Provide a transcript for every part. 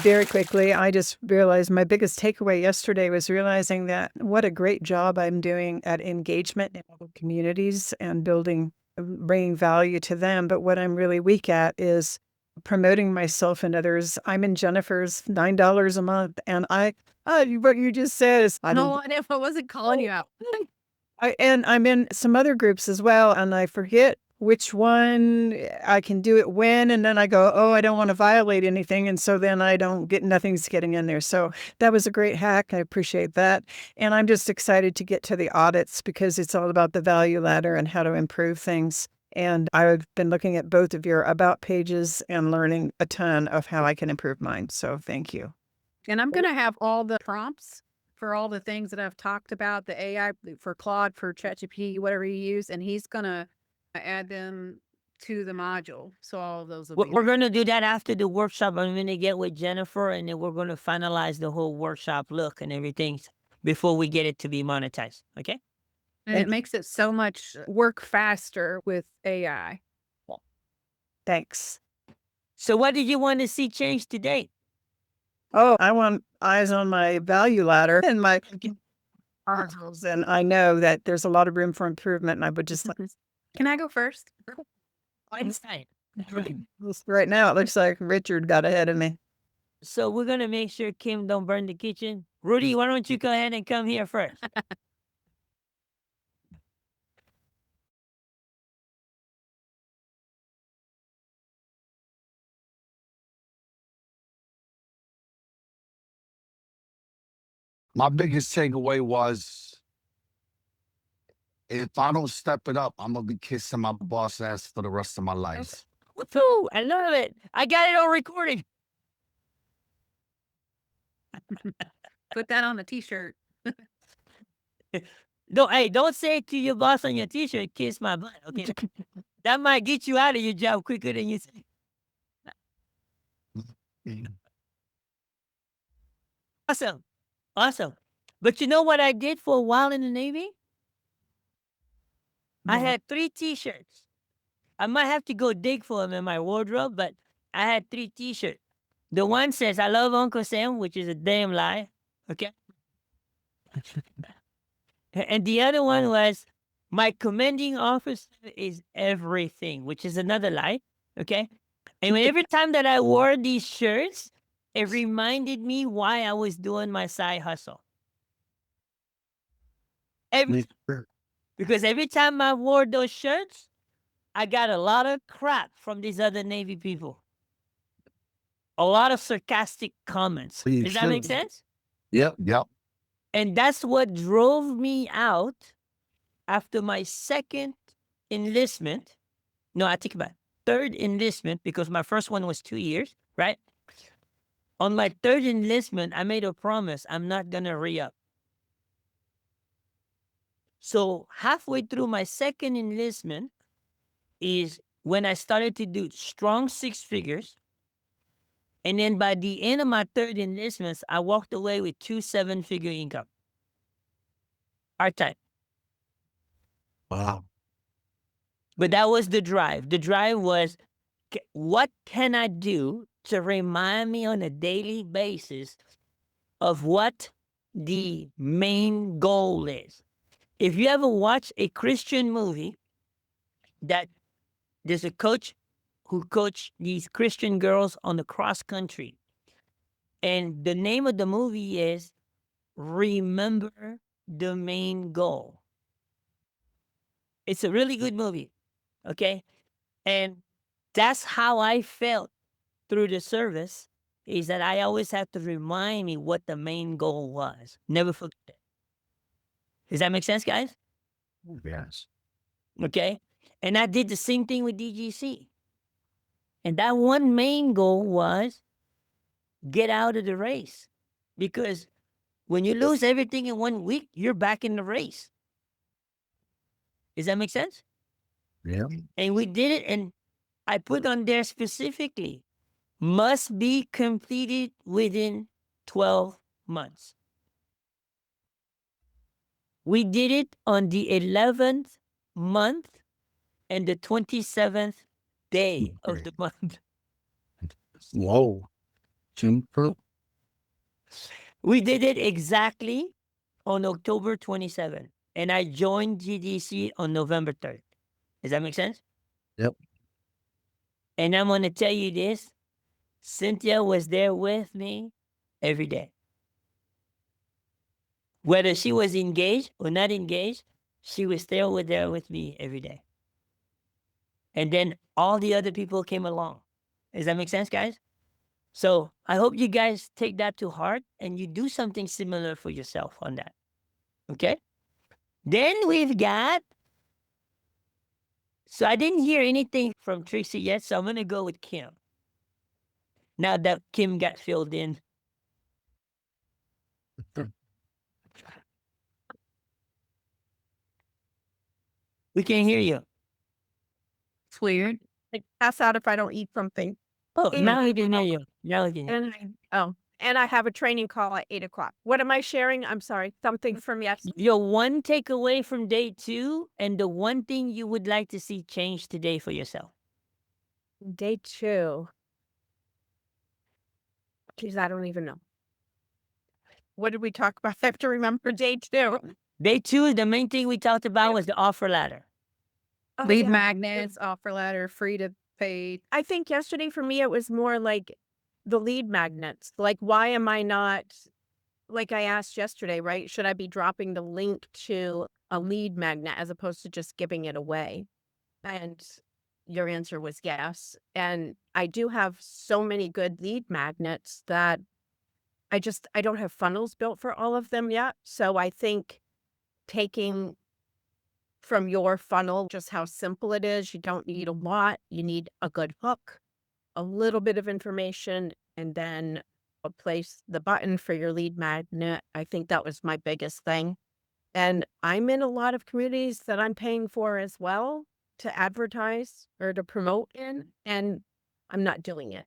Very quickly, I just realized my biggest takeaway yesterday was realizing that what a great job I'm doing at engagement in other communities and bringing value to them. But what I'm really weak at is promoting myself and others. I'm in Jennifer's $9 a month, and what you just said is I don't. No, I wasn't calling you out. And I'm in some other groups as well, and I forget which one I can do it when, and then I go, oh, I don't want to violate anything, and so then I don't get nothing's getting in there. So that was a great hack. I appreciate that, and I'm just excited to get to the audits because it's all about the value ladder and how to improve things. And I've been looking at both of your about pages and learning a ton of how I can improve mine. So thank you. And I'm going to have all the prompts for all the things that I've talked about, the AI for Claude, for ChatGPT, whatever you use, and he's going to add them to the module. So all of those will be. We're going to do that after the workshop. I'm going to get with Jennifer, and then we're going to finalize the whole workshop look and everything before we get it to be monetized. Okay? And it makes it so much work faster with AI. Thanks. So what did you want to see change today? Oh, I want eyes on my value ladder and my articles, and I know that there's a lot of room for improvement, and I would just like. Can I go first? Einstein. Right now, it looks like Richard got ahead of me. So we're going to make sure Kim don't burn the kitchen. Rudy, why don't you go ahead and come here first? My biggest takeaway was if I don't step it up, I'm going to be kissing my boss ass for the rest of my life. Woohoo! I love it. I got it on recording. Put that on a t-shirt. No, hey, don't say it to your boss on your t-shirt, kiss my butt. Okay. That might get you out of your job quicker than you think. Awesome. Awesome. But you know what I did for a while in the Navy? I had 3 t-shirts. I might have to go dig for them in my wardrobe, but I had 3 t-shirts. The one says, I love Uncle Sam, which is a damn lie. Okay. And the other one was, my commanding officer is everything, which is another lie. Okay. And every time that I wore these shirts, it reminded me why I was doing my side hustle. Because every time I wore those shirts, I got a lot of crap from these other Navy people. A lot of sarcastic comments. Does that make sense? Yep. And that's what drove me out after my second enlistment. No, I think about third enlistment, because my first one was 2 years, right? On my third enlistment, I made a promise I'm not going to re-up. So halfway through my second enlistment is when I started to do strong 6 figures. And then by the end of my third enlistment, I walked away with 2 7-figure income. Hard time. Wow. But that was the drive. The drive was, what can I do to remind me on a daily basis of what the main goal is? If you ever watch a Christian movie, that there's a coach who coached these Christian girls on the cross country. And the name of the movie is Remember the Main Goal. It's a really good movie. Okay. And that's how I felt through the service, is that I always have to remind me what the main goal was. Never forget it. Does that make sense, guys? Yes. Okay. And I did the same thing with DGC. And that one main goal was get out of the race. Because when you lose everything in 1 week, you're back in the race. Does that make sense? Yeah. And we did it, and I put on there specifically, must be completed within 12 months. We did it on the 11th month and the 27th day of the month. Whoa. September. We did it exactly on October 27th, and I joined GDC on November 3rd. Does that make sense? Yep. And I'm going to tell you this, Cynthia was there with me every day. Whether she was engaged or not engaged, she was still there with me every day. And then all the other people came along. Does that make sense, guys? So I hope you guys take that to heart and you do something similar for yourself on that. Okay? Then we've got, so I didn't hear anything from Trixie yet, so I'm going to go with Kim. Now that Kim got filled in. We can't hear you. It's weird. Like pass out if I don't eat something. Oh, And- now we can hear you. Now we can hear you. And I have a training call at 8:00. What am I sharing? I'm sorry. Something from yesterday. Your one takeaway from day 2 and the one thing you would like to see change today for yourself. Day 2. Geez, I don't even know. What did we talk about? I have to remember day 2. Day 2, the main thing we talked about was the offer ladder. Oh, Lead yeah. magnets, offer letter, free to pay. I think yesterday for me, it was more like the lead magnets. Like, why am I not, like I asked yesterday, right? Should I be dropping the link to a lead magnet as opposed to just giving it away? And your answer was yes. And I do have so many good lead magnets that I don't have funnels built for all of them yet. So I think taking from your funnel, just how simple it is, you don't need a lot. You need a good hook, a little bit of information, and then place the button for your lead magnet. I think that was my biggest thing. And I'm in a lot of communities that I'm paying for as well to advertise or to promote in, and I'm not doing it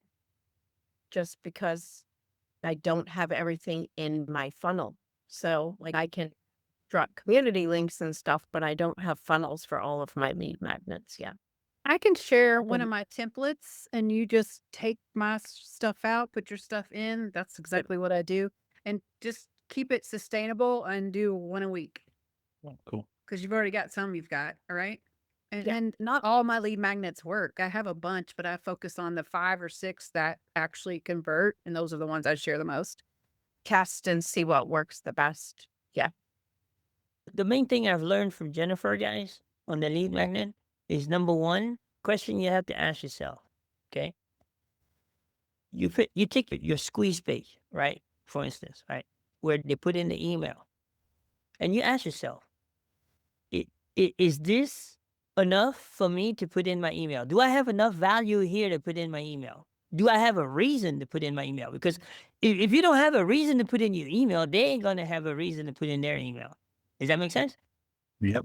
just because I don't have everything in my funnel. So like I can drop community links and stuff, but I don't have funnels for all of my lead magnets yet. I can share one of my templates and you just take my stuff out, put your stuff in. That's exactly what I do. And just keep it sustainable and do one a week. Cool. Because you've already got some you've got, all right? Yeah. And not all my lead magnets work. I have a bunch, but I focus on the 5 or 6 that actually convert. And those are the ones I share the most. Test and see what works the best. Yeah. The main thing I've learned from Jennifer, guys, on the lead magnet is number 1 question you have to ask yourself. Okay. You take your squeeze page, right? For instance, right? Where they put in the email. And you ask yourself, is this enough for me to put in my email? Do I have enough value here to put in my email? Do I have a reason to put in my email? Because if you don't have a reason to put in your email, they ain't going to have a reason to put in their email. Does that make sense? Yep.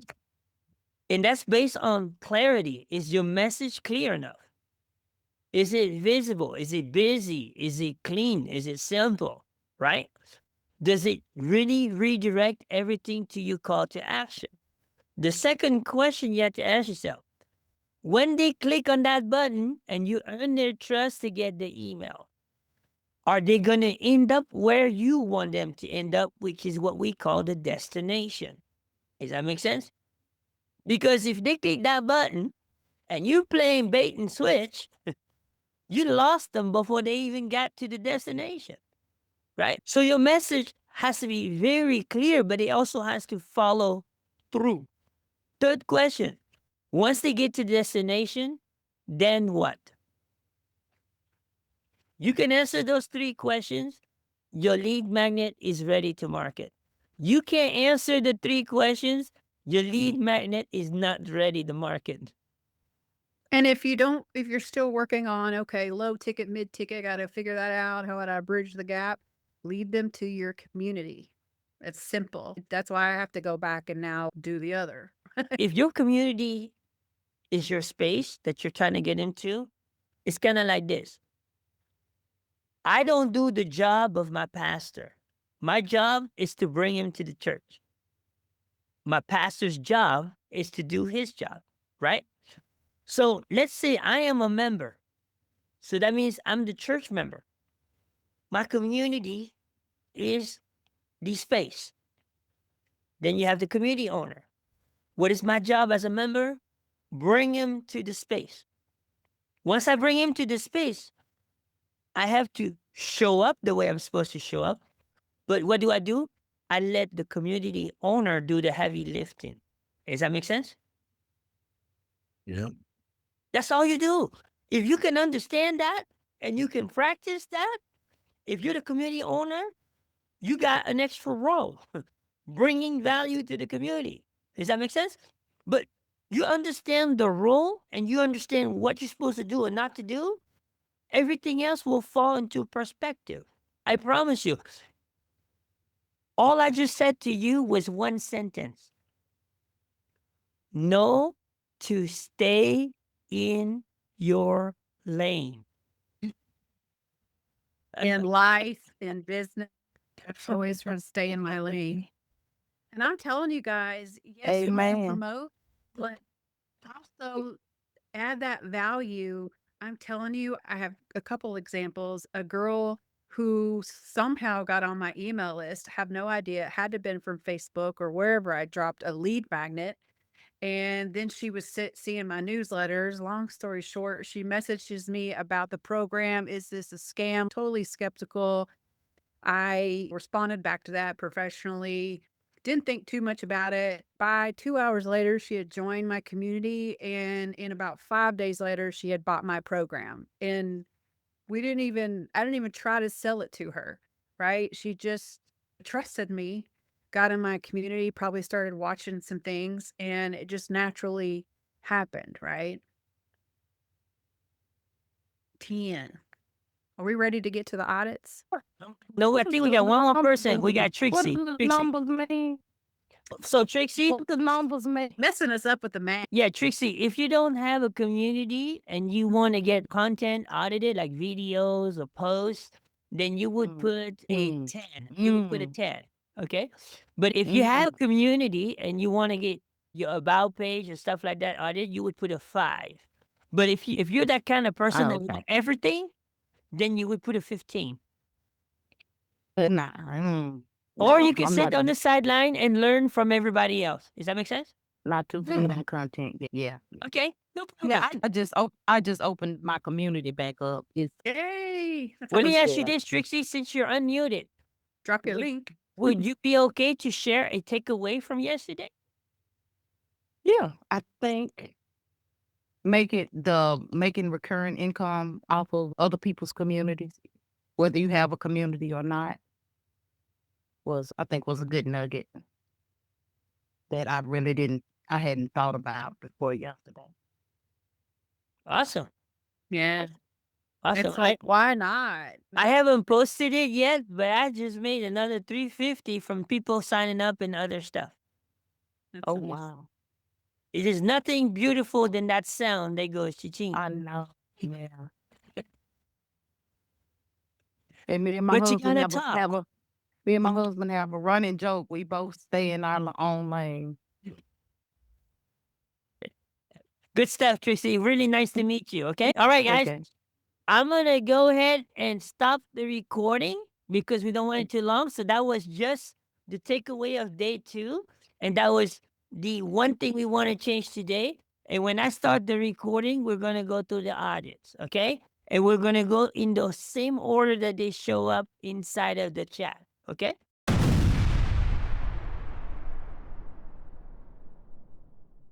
And that's based on clarity. Is your message clear enough? Is it visible? Is it busy? Is it clean? Is it simple? Right? Does it really redirect everything to your call to action? The second question you have to ask yourself, when they click on that button and you earn their trust to get the email, are they going to end up where you want them to end up, which is what we call the destination? Does that make sense? Because if they click that button and you're playing bait and switch, you lost them before they even got to the destination, right? So your message has to be very clear, but it also has to follow through. Third question, once they get to the destination, then what? You can answer those 3 questions, your lead magnet is ready to market. You can't answer the 3 questions, your lead magnet is not ready to market. And if you're still working on, okay, low ticket, mid ticket, got to figure that out. How would I bridge the gap? Lead them to your community. It's simple. That's why I have to go back and now do the other. If your community is your space that you're trying to get into, it's kind of like this. I don't do the job of my pastor. My job is to bring him to the church. My pastor's job is to do his job, right? So let's say I am a member. So that means I'm the church member. My community is the space. Then you have the community owner. What is my job as a member? Bring him to the space. Once I bring him to the space, I have to show up the way I'm supposed to show up. But what do? I let the community owner do the heavy lifting. Does that make sense? Yeah. That's all you do. If you can understand that and you can practice that, if you're the community owner, you got an extra role, bringing value to the community. Does that make sense? But you understand the role and you understand what you're supposed to do and not to do, everything else will fall into perspective. I promise you. All I just said to you was one sentence. Know to stay in your lane. In life, in business, I always try to stay in my lane. And I'm telling you guys, yes, you can Amen. promote, but also add that value. I'm telling you, I have a couple examples. A girl who somehow got on my email list, have no idea, it had to have been from Facebook or wherever I dropped a lead magnet. And then she was seeing my newsletters. Long story short, she messages me about the program. Is this a scam? Totally skeptical. I responded back to that professionally. Didn't think too much about it. By 2 hours later, she had joined my community. And in about 5 days later, she had bought my program. And I didn't even try to sell it to her, right? She just trusted me, got in my community, probably started watching some things, and it just naturally happened, right? 10. Are we ready to get to the audits? No, I think we got one more person. We got Trixie. What does Trixie. numbers mean? So Trixie, What does numbers mean? Messing us up with the math. yeah, Trixie, if you don't have a community and you want to get content audited, like videos or posts, then you would put a 10. You would put a 10. Okay. But if you have a community and you want to get your about page and stuff like that audited, you would put a 5. But if you're that kind of person that like everything, then you would put a 15. Nah. Or you can sit on the sideline and learn from everybody else. Does that make sense? Not too big content. Yeah. Okay. No problem. Yeah, I just opened my community back up. It's Yay! That's Let me awesome. ask you this, Trixie, since you're unmuted, Drop your link. would you be okay to share a takeaway from yesterday? yeah, I think making recurring income off of other people's communities, whether you have a community or not, was a good nugget that I hadn't thought about before yesterday. Awesome. Yeah. Awesome. It's like, why not? I haven't posted it yet, but I just made another $350 from people signing up and other stuff. That's Oh awesome. wow. It is nothing beautiful than that sound that goes cha-ching. I know. Yeah. And me and my But you husband gotta have a running joke. We both stay in our own lane. Good stuff, Trixie. Really nice to meet you. Okay. All right, guys. Okay. I'm going to go ahead and stop the recording because we don't want it too long. So that was just the takeaway of day 2. And that was the one thing we want to change today. And when I start the recording, we're going to go through the audits. Okay. And we're going to go in the same order that they show up inside of the chat. Okay.